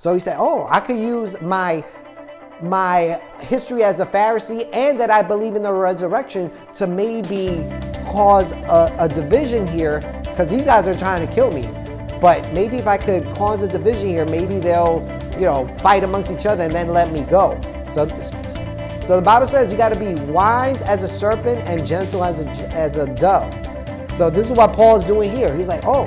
So he said, oh, I could use my history as a Pharisee and that I believe in the resurrection to maybe cause a division here, because these guys are trying to kill me. But maybe if I could cause a division here, maybe they'll, fight amongst each other and then let me go. So the Bible says you got to be wise as a serpent and gentle as a dove. So this is what Paul is doing here. He's like, oh,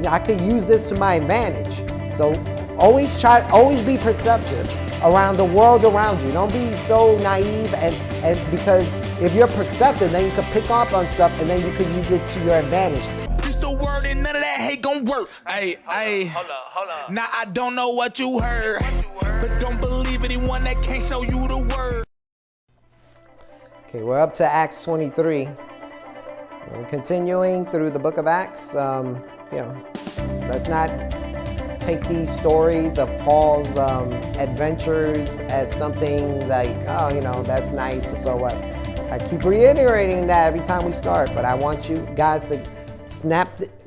I could use this to my advantage. So always be perceptive around the world around you. Don't be so naive, and because if you're perceptive, then you can pick up on stuff and then you can use it to your advantage. Just the word and none of that hate gon' work. Hey, Hold up. now I don't know what you heard, but don't believe anyone that can't show you the word. Okay, we're up to Acts 23. We're continuing through the book of Acts. Let's not take these stories of Paul's adventures as something like, that's nice, but so what? I keep reiterating that every time we start, but I want you guys to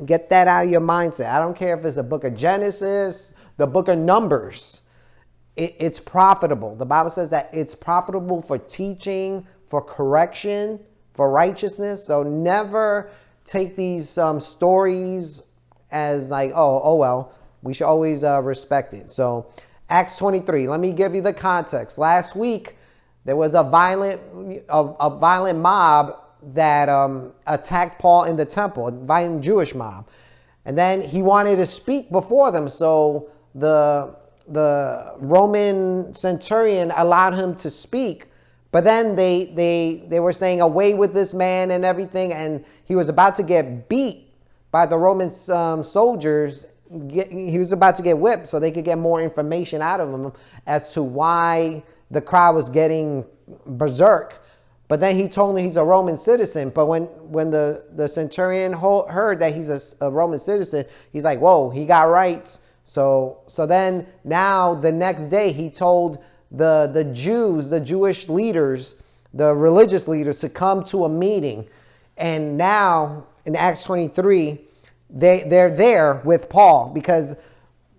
get that out of your mindset. I don't care if it's the book of Genesis, the book of Numbers. It's profitable. The Bible says that it's profitable for teaching, for correction, for righteousness. So never take these stories as like, oh well. We should always respect it. So Acts 23, let me give you the context. Last week, there was a violent mob that attacked Paul in the temple, a violent Jewish mob. And then he wanted to speak before them. So the Roman centurion allowed him to speak. But then they were saying, away with this man and everything. And he was about to get beat by the Roman soldiers. He was about to get whipped so they could get more information out of him as to why the crowd was getting berserk. But then he told him he's a Roman citizen. But when the centurion heard that he's a Roman citizen, he's like, whoa, he got rights. So then now the next day he told the Jews, the Jewish leaders, the religious leaders to come to a meeting. And now in Acts 23, they're there with Paul, because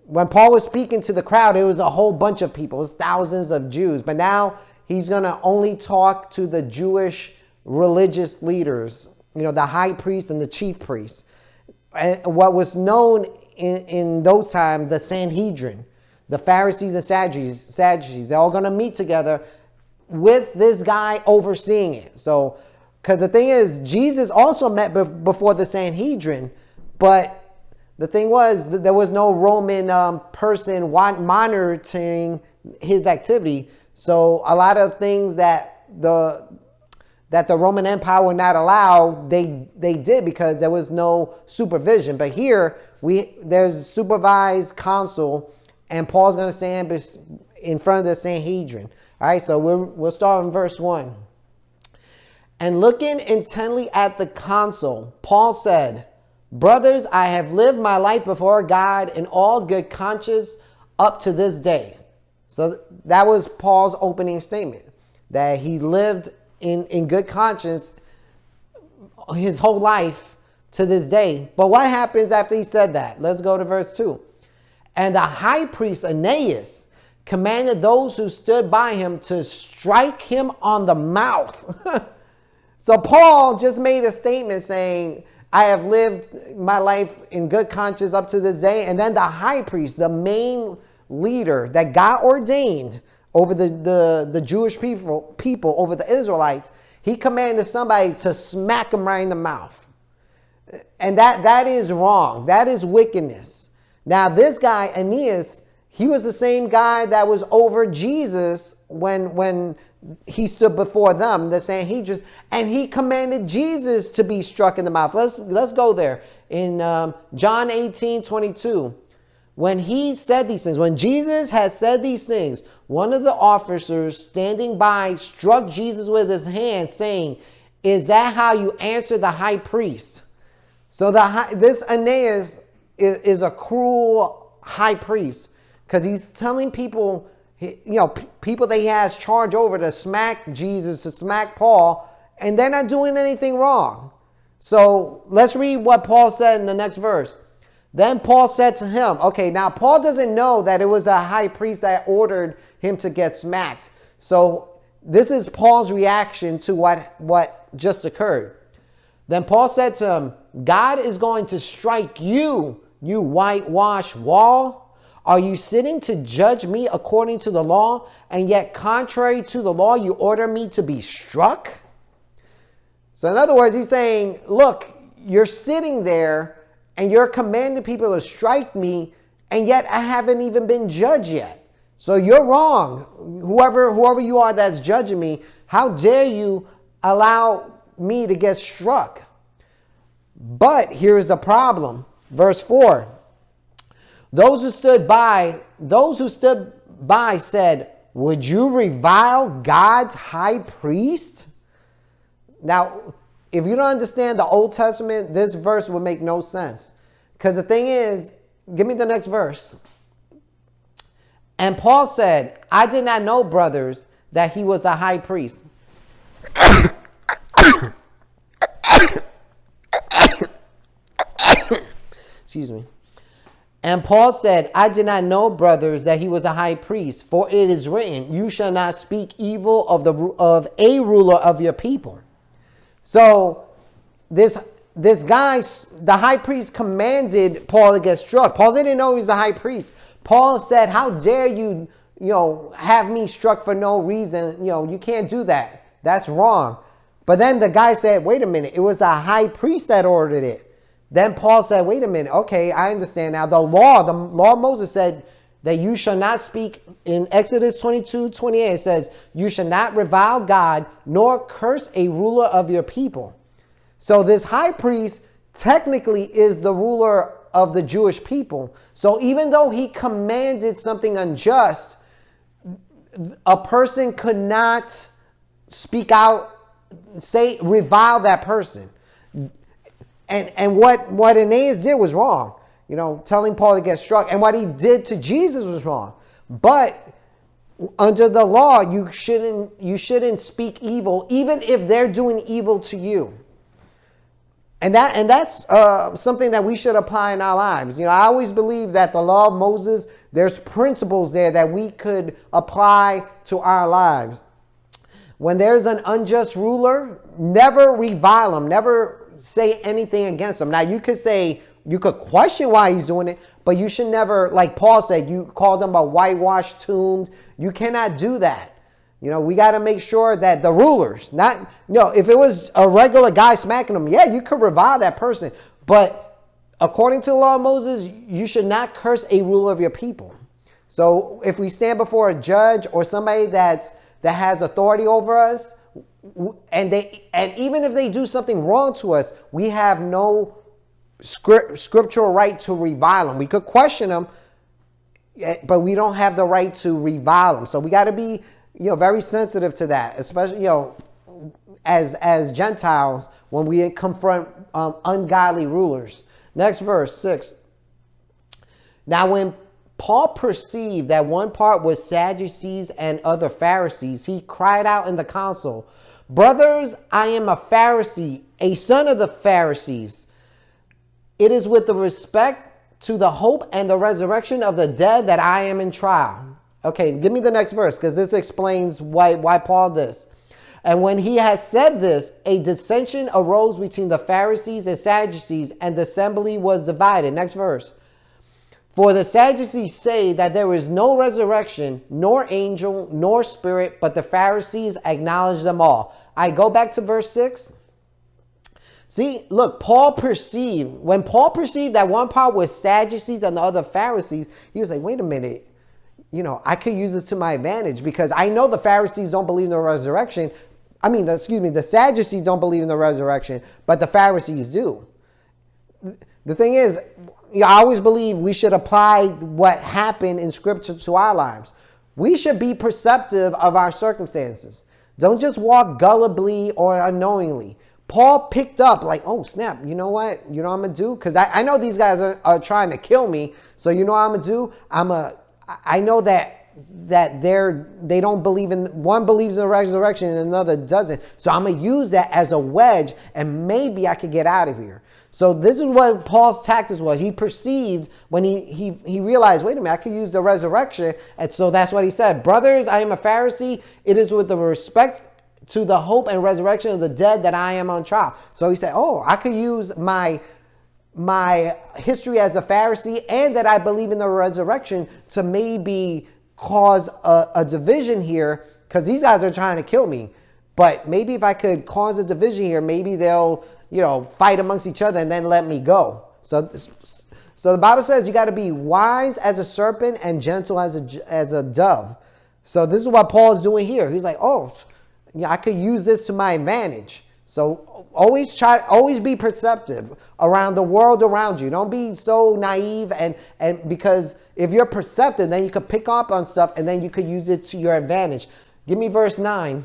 when Paul was speaking to the crowd, it was a whole bunch of people. It was thousands of Jews. But now he's going to only talk to the Jewish religious leaders, the high priest and the chief priest. And what was known in those times, the Sanhedrin, the Pharisees and Sadducees, they're all going to meet together with this guy overseeing it. So, because the thing is, Jesus also met before the Sanhedrin. But the thing was that there was no Roman person monitoring his activity. So a lot of things that the Roman Empire would not allow, they did, because there was no supervision. But here there's a supervised council, and Paul's going to stand in front of the Sanhedrin. All right, so we'll start in verse 1. And looking intently at the council, Paul said, brothers, I have lived my life before God in all good conscience up to this day. So that was Paul's opening statement, that he lived in good conscience his whole life to this day. But what happens after he said that? Let's go to verse 2. And the high priest Ananias commanded those who stood by him to strike him on the mouth. So Paul just made a statement saying, I have lived my life in good conscience up to this day. And then the high priest, the main leader that got ordained over the Jewish people, over the Israelites, he commanded somebody to smack him right in the mouth. And that is wrong. That is wickedness. Now, this guy, Aeneas, he was the same guy that was over Jesus when he stood before them, the Sanhedrin, and he commanded Jesus to be struck in the mouth. Let's go there. In John 18:22, when he said these things, when Jesus had said these things, one of the officers standing by struck Jesus with his hand, saying, is that how you answer the high priest? So this Aeneas is a cruel high priest, because he's telling people, people that he has charge over to smack Jesus, to smack Paul, and they're not doing anything wrong. So let's read what Paul said in the next verse. Then Paul said to him, okay, now Paul doesn't know that it was a high priest that ordered him to get smacked. So this is Paul's reaction to what just occurred. Then Paul said to him, God is going to strike you, you whitewashed wall. Are you sitting to judge me according to the law, and yet contrary to the law, you order me to be struck? So in other words, he's saying, look, you're sitting there and you're commanding people to strike me, and yet I haven't even been judged yet. So you're wrong. Whoever you are that's judging me, how dare you allow me to get struck? But here's the problem. Verse 4. Those who stood by said, would you revile God's high priest? Now, if you don't understand the Old Testament, this verse would make no sense. Because the thing is, give me the next verse. And Paul said, I did not know, brothers, that he was a high priest. Excuse me. And Paul said, I did not know, brothers, that he was a high priest, for it is written, you shall not speak evil of a ruler of your people. So this guy, the high priest, commanded Paul to get struck. Paul didn't know he was the high priest. Paul said, how dare you, have me struck for no reason? You can't do that. That's wrong. But then the guy said, wait a minute, it was the high priest that ordered it. Then Paul said, wait a minute. Okay, I understand now. The law of Moses said that you shall not speak. In Exodus 22:28, it says, you shall not revile God nor curse a ruler of your people. So this high priest technically is the ruler of the Jewish people. So even though he commanded something unjust, a person could not speak out, revile that person. And what Aeneas did was wrong. Telling Paul to get struck. And what he did to Jesus was wrong. But under the law, you shouldn't speak evil, even if they're doing evil to you. And that's something that we should apply in our lives. I always believe that the law of Moses, there's principles there that we could apply to our lives. When there's an unjust ruler, never revile him, never say anything against him. Now you could question why he's doing it, but you should never, like Paul said, you called them a whitewashed tomb. You cannot do that. We got to make sure that the rulers, if it was a regular guy smacking them, yeah, you could revile that person. But according to the law of Moses, you should not curse a ruler of your people. So if we stand before a judge or somebody that has authority over us, and even if they do something wrong to us, we have no scriptural right to revile them. We could question them, but we don't have the right to revile them. So we got to be, very sensitive to that, especially, as Gentiles when we confront ungodly rulers. Next verse 6. Now when Paul perceived that one part was Sadducees and other Pharisees, he cried out in the council, brothers, I am a Pharisee, a son of the Pharisees. It is with the respect to the hope and the resurrection of the dead that I am in trial. Okay, give me the next verse, because this explains why Paul this. And when he had said this, a dissension arose between the Pharisees and Sadducees, and the assembly was divided. Next verse. For the Sadducees say that there is no resurrection, nor angel, nor spirit, but the Pharisees acknowledge them all. I go back to verse 6. See, look, when Paul perceived that one part was Sadducees and the other Pharisees, he was like, wait a minute, I could use this to my advantage, because I know the Pharisees don't believe in the resurrection. The Sadducees don't believe in the resurrection, but the Pharisees do. The thing is, I always believe we should apply what happened in Scripture to our lives. We should be perceptive of our circumstances. Don't just walk gullibly or unknowingly. Paul picked up like, oh, snap, you know what? You know what I'm going to do? Because I know these guys are trying to kill me. So you know what I'm going to do? I know that they don't believe in, one believes in the resurrection and another doesn't. So I'm going to use that as a wedge, and maybe I could get out of here. So this is what Paul's tactics was. He perceived when he realized, wait a minute, I could use the resurrection. And so that's what he said. Brothers, I am a Pharisee. It is with the respect to the hope and resurrection of the dead that I am on trial. So he said, oh, I could use my history as a Pharisee and that I believe in the resurrection to maybe cause a division here, because these guys are trying to kill me. But maybe if I could cause a division here, maybe they'll, fight amongst each other and then let me go. So the Bible says you got to be wise as a serpent and gentle as a dove. So this is what Paul is doing here. He's like, oh, I could use this to my advantage. So always be perceptive around the world around you. Don't be so naive, and because if you're perceptive, then you could pick up on stuff and then you could use it to your advantage. Give me verse 9.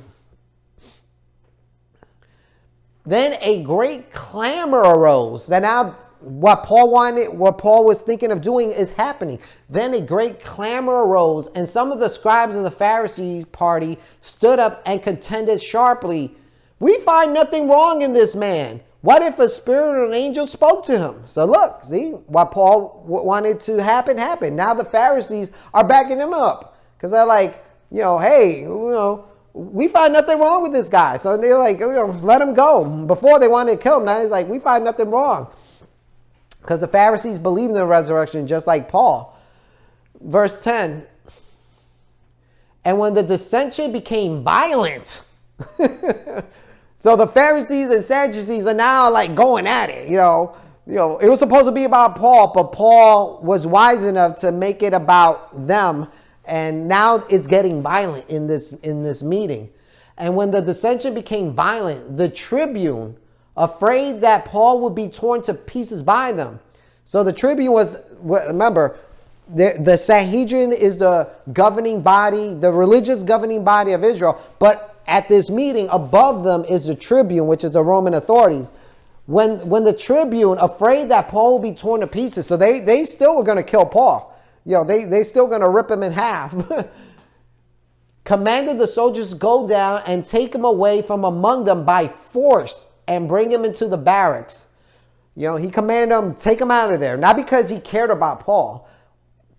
Then a great clamor arose. That now what Paul was thinking of doing is happening. Then a great clamor arose, and some of the scribes of the Pharisees party stood up and contended sharply. We find nothing wrong in this man. What if a spirit or an angel spoke to him? So look, see, what Paul wanted to happen, happened. Now the Pharisees are backing him up, because they're like, hey, we find nothing wrong with this guy. So they're like, let him go. Before they wanted to kill him. Now he's like, we find nothing wrong. Because the Pharisees believe in the resurrection just like Paul. Verse 10. And when the dissension became violent. So the Pharisees and Sadducees are now like going at it. It was supposed to be about Paul, but Paul was wise enough to make it about them. And now it's getting violent in this meeting. And when the dissension became violent, the tribune, afraid that Paul would be torn to pieces by them. So the tribune was, remember, the Sanhedrin is the governing body, the religious governing body of Israel. But at this meeting, above them is the tribune, which is the Roman authorities. When the tribune, afraid that Paul would be torn to pieces, so they still were going to kill Paul. They still going to rip him in half. Commanded the soldiers to go down and take him away from among them by force and bring him into the barracks. He commanded them, take him out of there. Not because he cared about Paul,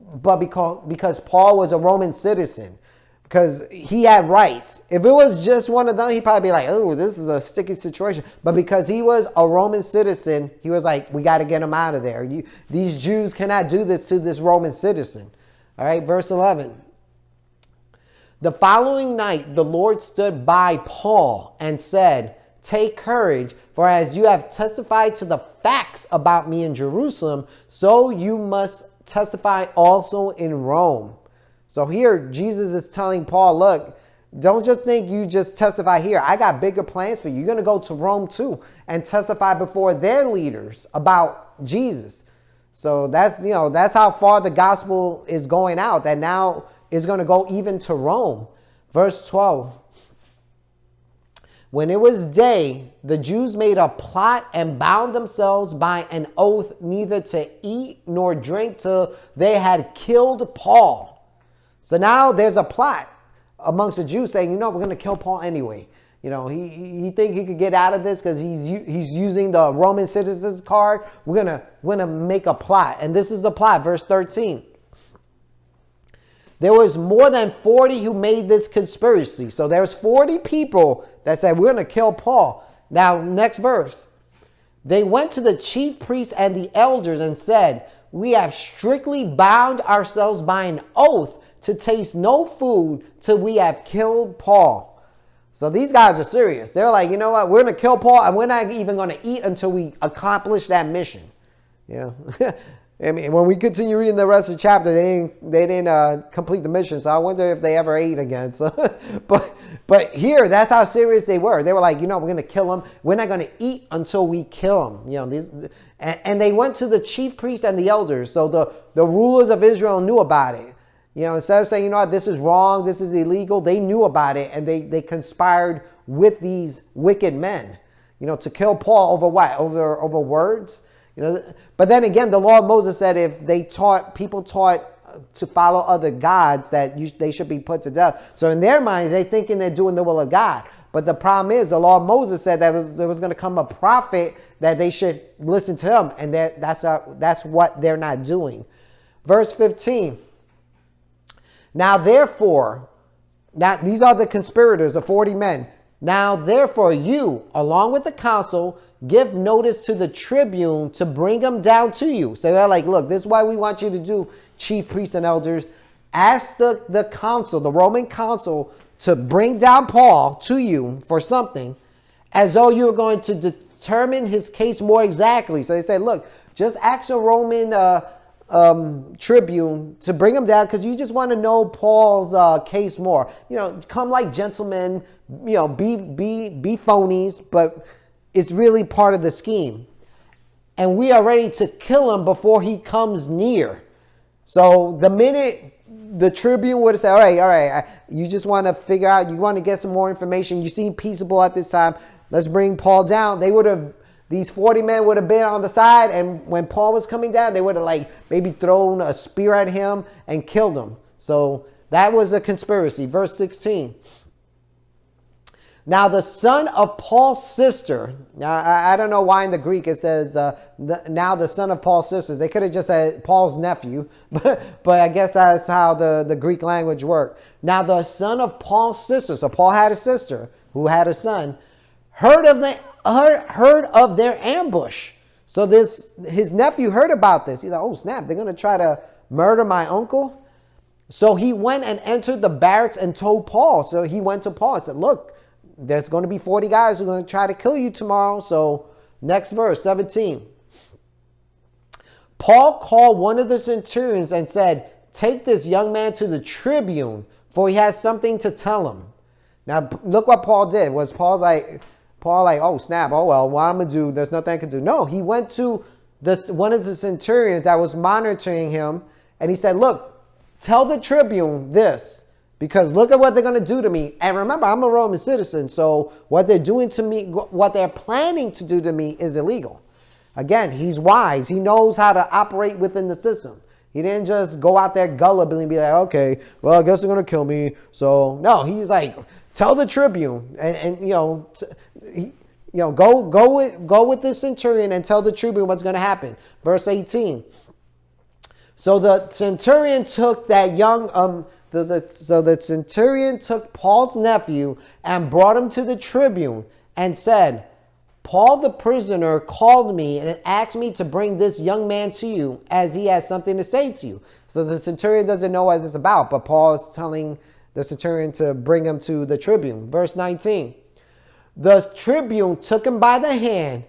but because Paul was a Roman citizen. Because he had rights. If it was just one of them, he'd probably be like, oh, this is a sticky situation. But because he was a Roman citizen, he was like, we got to get him out of there. These Jews cannot do this to this Roman citizen. All right, verse 11. The following night, the Lord stood by Paul and said, take courage, for as you have testified to the facts about me in Jerusalem, so you must testify also in Rome. So here, Jesus is telling Paul, look, don't just think you just testify here. I got bigger plans for you. You're going to go to Rome too and testify before their leaders about Jesus. So that's how far the gospel is going out, that now is going to go even to Rome. Verse 12. When it was day, the Jews made a plot and bound themselves by an oath neither to eat nor drink till they had killed Paul. So now there's a plot amongst the Jews saying, we're going to kill Paul anyway. He think he could get out of this because he's using the Roman citizen's card. We're gonna make a plot. And this is the plot, verse 13. There was more than 40 who made this conspiracy. So there's 40 people that said, we're going to kill Paul. Now, next verse. They went to the chief priests and the elders and said, we have strictly bound ourselves by an oath to taste no food till we have killed Paul. So these guys are serious. They're like, you know what? We're going to kill Paul and we're not even going to eat until we accomplish that mission. I mean, when we continue reading the rest of the chapter, they didn't complete the mission. So I wonder if they ever ate again. So, but here, that's how serious they were. They were like, we're going to kill him. We're not going to eat until we kill him. And they went to the chief priests and the elders. So the rulers of Israel knew about it. Instead of saying, this is wrong, this is illegal, they knew about it, and they conspired with these wicked men, to kill Paul over what? Over words? But then again, the law of Moses said if people taught to follow other gods, that they should be put to death. So in their minds, they're thinking they're doing the will of God. But the problem is, the law of Moses said that there was going to come a prophet that they should listen to him. And that's what they're not doing. Verse 15. Now, therefore, these are the conspirators of 40 men. Now, therefore, you, along with the council, give notice to the tribune to bring them down to you. So they're like, look, this is what we want you to do, chief priests and elders. Ask the council, the Roman council, to bring down Paul to you for something, as though you were going to determine his case more exactly. So they said, look, just ask a Roman tribune to bring him down, because you just want to know Paul's case more. Come like gentlemen, be phonies, but it's really part of the scheme. And we are ready to kill him before he comes near. So the minute the tribune would have said, all right, you just want to figure out, you want to get some more information, you seem peaceable at this time, let's bring Paul down. These 40 men would have been on the side, and when Paul was coming down, they would have maybe thrown a spear at him and killed him. So that was a conspiracy. Verse 16. Now the son of Paul's sister. Now I don't know why in the Greek it says now the son of Paul's sisters. They could have just said Paul's nephew, but I guess that's how the Greek language worked. Now the son of Paul's sister. So Paul had a sister who had a son. Heard of their ambush. So his nephew heard about this. He's like, oh snap, they're going to try to murder my uncle. So he went and entered the barracks and told Paul. So he went to Paul and said, look, there's going to be 40 guys who are going to try to kill you tomorrow. So next verse, 17. Paul called one of the centurions and said, take this young man to the tribune, for he has something to tell him. Now look what Paul did. Was Paul like, oh snap, oh well, what I'm going to do, there's nothing I can do. No, he went to one of the centurions that was monitoring him, and he said, look, tell the tribune this, because look at what they're going to do to me. And remember, I'm a Roman citizen, so what they're doing to me, what they're planning to do to me is illegal. Again, he's wise. He knows how to operate within the system. He didn't just go out there gullibly and be like, okay, well, I guess they're going to kill me. So no, he's like, tell the tribune and go with this centurion and tell the tribune what's going to happen. Verse 18. So the centurion took that young, so the centurion took Paul's nephew and brought him to the tribune and said, Paul the prisoner called me and asked me to bring this young man to you, as he has something to say to you. So the centurion doesn't know what it's about, but Paul is telling the centurion to bring him to the tribune. Verse 19. The tribune took him by the hand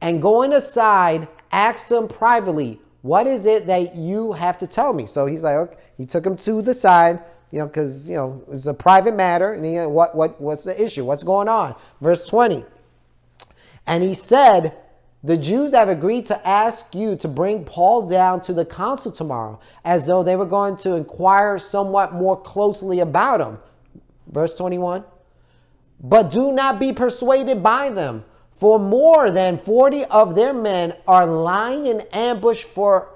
and, going aside, asked him privately, what is it that you have to tell me? So he's like, okay. He took him to the side, because, it's a private matter. And what's the issue? What's going on? Verse 20. And he said, the Jews have agreed to ask you to bring Paul down to the council tomorrow, as though they were going to inquire somewhat more closely about him. Verse 21. But do not be persuaded by them, for more than 40 of their men are lying in ambush for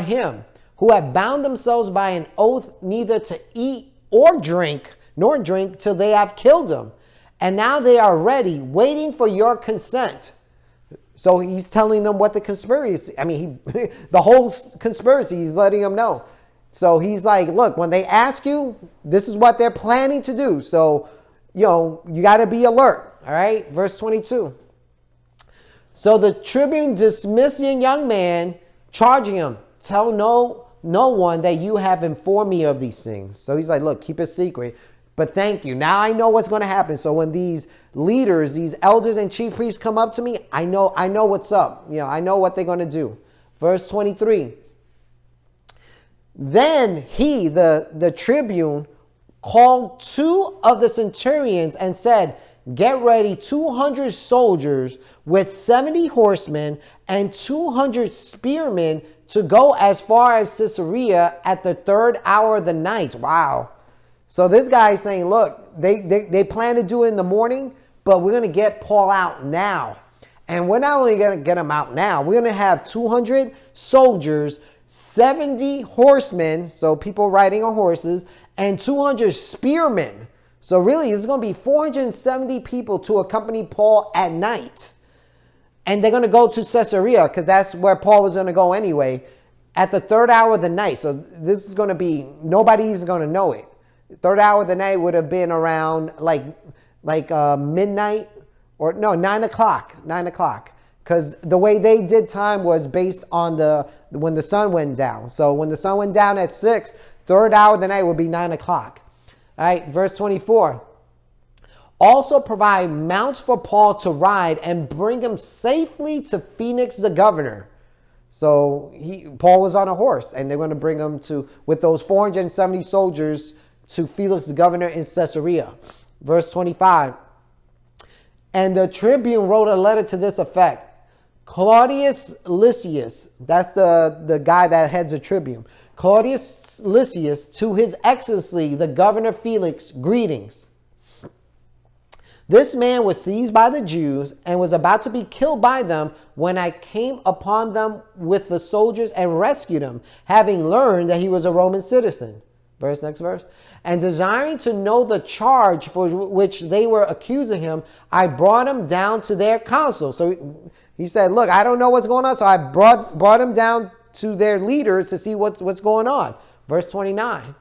him, who have bound themselves by an oath neither to eat or drink, nor drink till they have killed him. And now they are ready, waiting for your consent. So he's telling them what the conspiracy, the whole conspiracy, he's letting them know. So he's like, look, when they ask you, this is what they're planning to do. So, you got to be alert. All right. Verse 22. So the tribune dismissed the young man, charging him, tell no one that you have informed me of these things. So he's like, look, keep it secret. But thank you. Now I know what's going to happen. So when these leaders, these elders and chief priests come up to me, I know what's up. I know what they're going to do. Verse 23. Then he, the tribune, called 2 of the centurions and said, get ready 200 soldiers with 70 horsemen and 200 spearmen to go as far as Caesarea at the 3rd hour of the night. Wow. So this guy is saying, look, they plan to do it in the morning, but we're going to get Paul out now. And we're not only going to get him out now, we're going to have 200 soldiers 70 horsemen, so people riding on horses, and 200 spearmen. So really, it's going to be 470 people to accompany Paul at night. And they're going to go to Caesarea, because that's where Paul was going to go anyway, at the third hour of the night. So this is going to be, nobody's going to know it. Third hour of the night would have been around like midnight, or no, 9 o'clock. Because the way they did time was based on when the sun went down. So when the sun went down at 6, third hour of the night would be 9 o'clock. All right, verse 24. Also provide mounts for Paul to ride and bring him safely to Phoenix the governor. So Paul was on a horse, and they're going to bring him with those 470 soldiers to Felix the governor in Caesarea. Verse 25. And the tribune wrote a letter to this effect. Claudius Lysias, that's the guy that heads the tribune. Claudius Lysias, to his excellency, the governor Felix, greetings. This man was seized by the Jews and was about to be killed by them when I came upon them with the soldiers and rescued him, having learned that he was a Roman citizen. Next verse. And desiring to know the charge for which they were accusing him, I brought him down to their council. So he said, look, I don't know what's going on. So I brought him down to their leaders to see what's going on. Verse 29.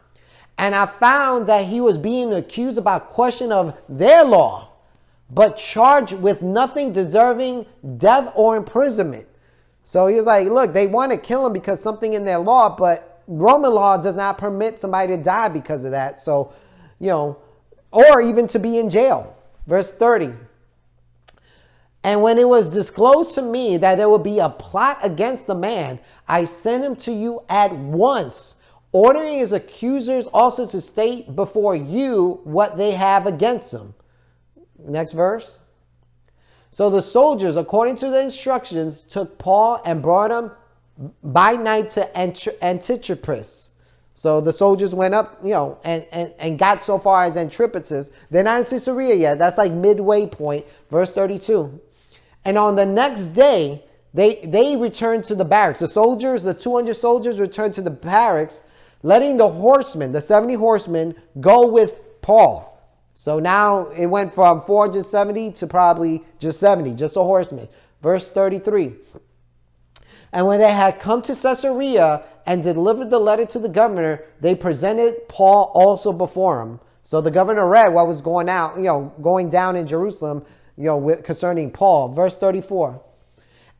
And I found that he was being accused about question of their law, but charged with nothing deserving death or imprisonment. So he was like, look, they want to kill him because something in their law, but Roman law does not permit somebody to die because of that. So, or even to be in jail. Verse 30. And when it was disclosed to me that there would be a plot against the man, I sent him to you at once, ordering his accusers also to state before you what they have against him. Next verse. So the soldiers, according to the instructions, took Paul and brought him by night to Antipatris. So the soldiers went up, and got so far as Antipatris. They're not in Caesarea yet. That's like midway point. Verse 32. And on the next day, they returned to the barracks. The 200 soldiers returned to the barracks, letting the horsemen, the 70 horsemen, go with Paul. So now it went from 470 to probably just 70, just a horseman. Verse 33. And when they had come to Caesarea and delivered the letter to the governor, they presented Paul also before him. So the governor read what was going down in Jerusalem, concerning Paul. Verse 34.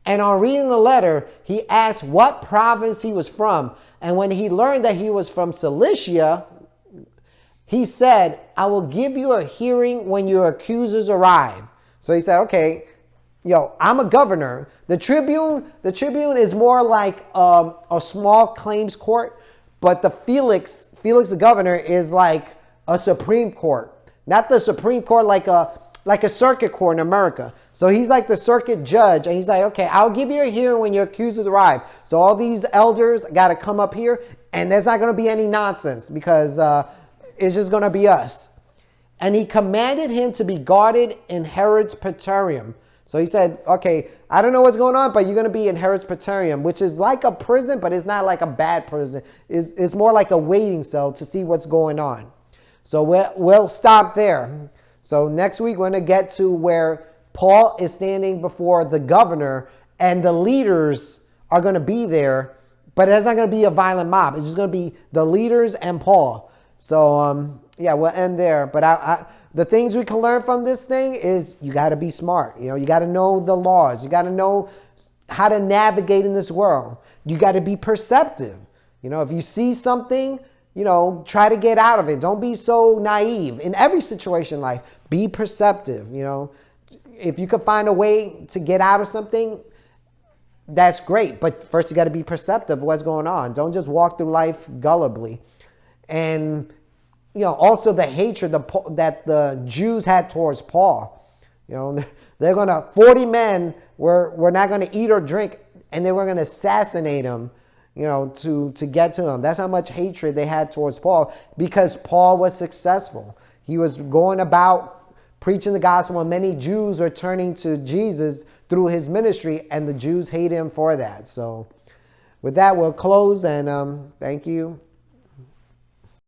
And on reading the letter, he asked what province he was from. And when he learned that he was from Cilicia, he said, I will give you a hearing when your accusers arrive. So he said, okay, I'm a governor. The tribune is more like a small claims court, but the Felix the governor is like a Supreme Court. Not the Supreme Court like a circuit court in America. So he's like the circuit judge, and he's like, okay, I'll give you a hearing when your accusers arrive. So all these elders got to come up here, and there's not going to be any nonsense because it's just going to be us. And he commanded him to be guarded in Herod's praetorium. So he said, okay, I don't know what's going on, but you're going to be in Herod's praetorium, which is like a prison, but it's not like a bad prison. It's more like a waiting cell to see what's going on. So we'll stop there. So next week, we're going to get to where Paul is standing before the governor, and the leaders are going to be there, but that's not going to be a violent mob. It's just going to be the leaders and Paul. So, we'll end there. But the things we can learn from this thing is you got to be smart. You got to know the laws. You got to know how to navigate in this world. You got to be perceptive. If you see something, try to get out of it. Don't be so naive. In every situation in life, be perceptive. If you can find a way to get out of something, that's great. But first you got to be perceptive of what's going on. Don't just walk through life gullibly. And, also the hatred that the Jews had towards Paul. They're going to, 40 men were not going to eat or drink, and they were going to assassinate him, to get to him. That's how much hatred they had towards Paul, because Paul was successful. He was going about preaching the gospel, and many Jews were turning to Jesus through his ministry, and the Jews hate him for that. So with that, we'll close, and thank you